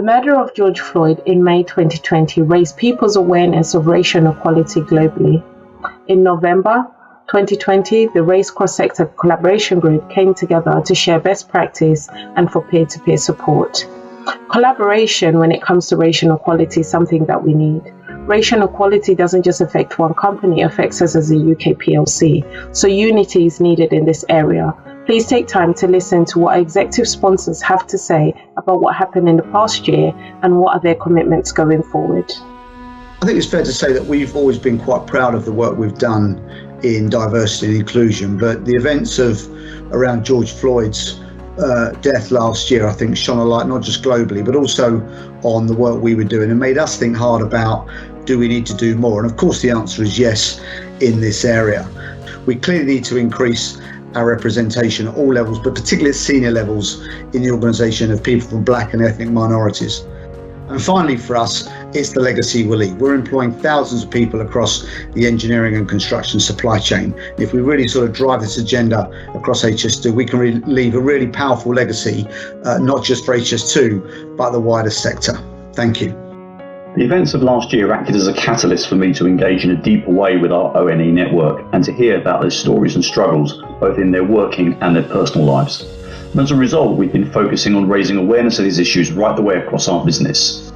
The murder of George Floyd in May 2020 raised people's awareness of racial inequality globally. In November 2020, the Race Cross-Sector Collaboration Group came together to share best practice and for peer-to-peer support. Collaboration when it comes to racial inequality is something that we need. Racial inequality doesn't just affect one company, it affects us as a UK PLC. So unity is needed in this area. Please take time to listen to what our executive sponsors have to say about what happened in the past year and what are their commitments going forward. I think it's fair to say that we've always been quite proud of the work we've done in diversity and inclusion, but the events around George Floyd's death last year, I think, shone a light not just globally, but also on the work we were doing and made us think hard about, do we need to do more? And of course, the answer is yes in this area. We clearly need to increase our representation at all levels, but particularly at senior levels in the organisation of people from black and ethnic minorities. And finally, for us, it's the legacy we'll leave. We're employing thousands of people across the engineering and construction supply chain. If we really sort of drive this agenda across HS2, we can leave a really powerful legacy, not just for HS2, but the wider sector. Thank you. The events of last year acted as a catalyst for me to engage in a deeper way with our ONE network and to hear about their stories and struggles, both in their working and their personal lives. And as a result, we've been focusing on raising awareness of these issues right the way across our business.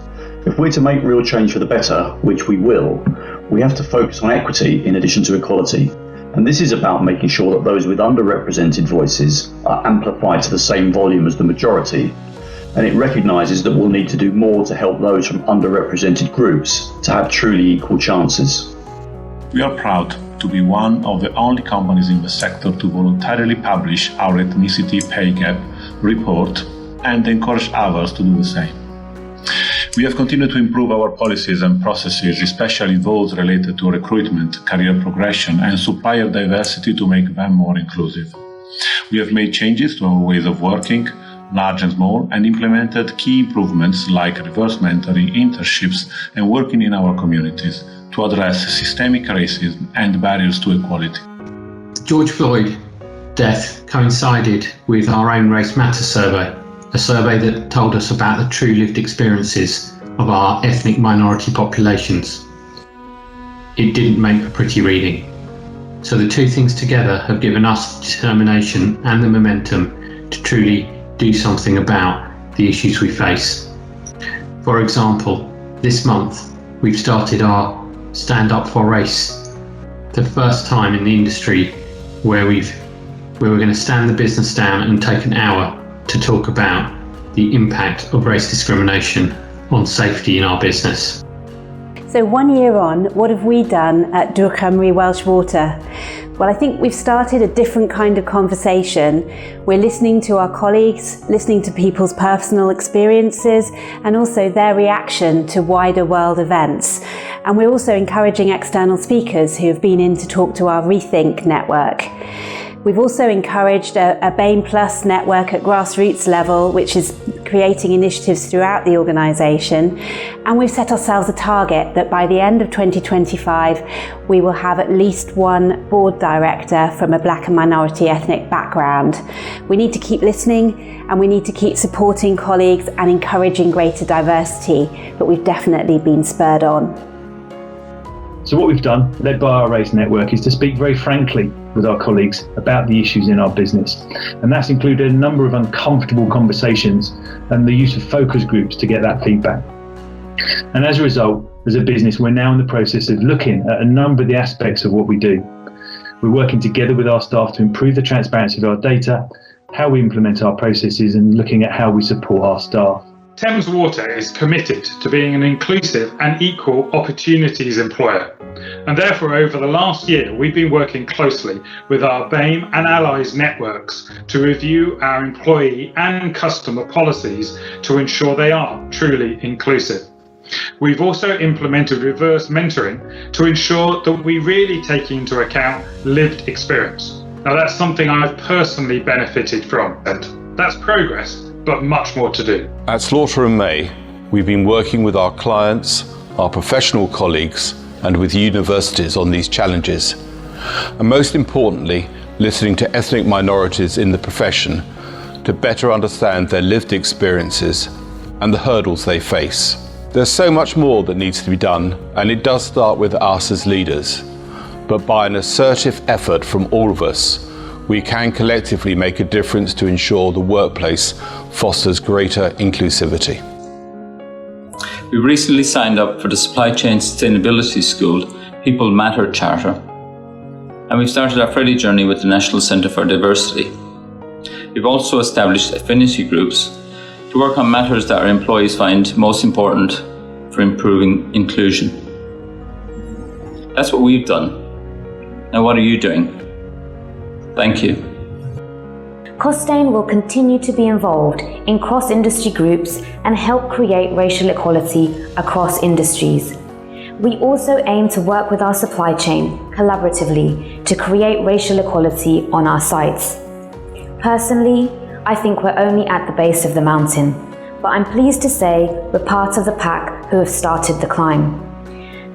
If we're to make real change for the better, which we will, we have to focus on equity in addition to equality. And this is about making sure that those with underrepresented voices are amplified to the same volume as the majority. And it recognises that we'll need to do more to help those from underrepresented groups to have truly equal chances. We are proud to be one of the only companies in the sector to voluntarily publish our ethnicity pay gap report and encourage others to do the same. We have continued to improve our policies and processes, especially those related to recruitment, career progression, and supplier diversity to make them more inclusive. We have made changes to our ways of working, large and small, and implemented key improvements like reverse mentoring, internships, and working in our communities to address systemic racism and barriers to equality. George Floyd death coincided with our own Race Matters survey, a survey that told us about the true lived experiences of our ethnic minority populations. It didn't make a pretty reading. So the two things together have given us the determination and the momentum to truly do something about the issues we face. For example, this month we've started our Stand Up for Race, the first time in the industry where we're going to stand the business down and take an hour to talk about the impact of race discrimination on safety in our business. So 1 year on, what have we done at Cymru Welsh Water? Well, I think we've started a different kind of conversation. We're listening to our colleagues, listening to people's personal experiences, and also their reaction to wider world events. And we're also encouraging external speakers who have been in to talk to our Rethink network. We've also encouraged a BAME Plus network at grassroots level, which is creating initiatives throughout the organisation. And we've set ourselves a target that by the end of 2025, we will have at least one board director from a black and minority ethnic background. We need to keep listening and we need to keep supporting colleagues and encouraging greater diversity, but we've definitely been spurred on. So what we've done, led by our Race Network, is to speak very frankly with our colleagues about the issues in our business. And that's included a number of uncomfortable conversations and the use of focus groups to get that feedback. And as a result, as a business, we're now in the process of looking at a number of the aspects of what we do. We're working together with our staff to improve the transparency of our data, how we implement our processes, and looking at how we support our staff. Thames Water is committed to being an inclusive and equal opportunities employer. And therefore, over the last year, we've been working closely with our BAME and Allies networks to review our employee and customer policies to ensure they are truly inclusive. We've also implemented reverse mentoring to ensure that we really take into account lived experience. Now, that's something I've personally benefited from, and that's progress, but much more to do. At Slaughter & May, we've been working with our clients, our professional colleagues, and with universities on these challenges. And most importantly, listening to ethnic minorities in the profession to better understand their lived experiences and the hurdles they face. There's so much more that needs to be done, and it does start with us as leaders. But by an assertive effort from all of us, we can collectively make a difference to ensure the workplace fosters greater inclusivity. We recently signed up for the Supply Chain Sustainability School People Matter Charter, and we've started our Friday journey with the National Centre for Diversity. We've also established affinity groups to work on matters that our employees find most important for improving inclusion. That's what we've done. Now what are you doing? Thank you. Costain will continue to be involved in cross-industry groups and help create racial equality across industries. We also aim to work with our supply chain collaboratively to create racial equality on our sites. Personally, I think we're only at the base of the mountain, but I'm pleased to say we're part of the pack who have started the climb.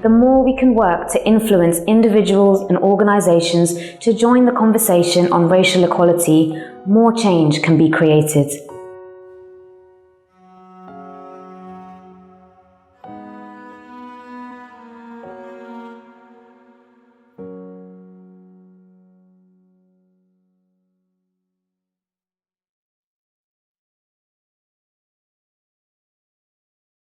The more we can work to influence individuals and organisations to join the conversation on racial equality, more change can be created.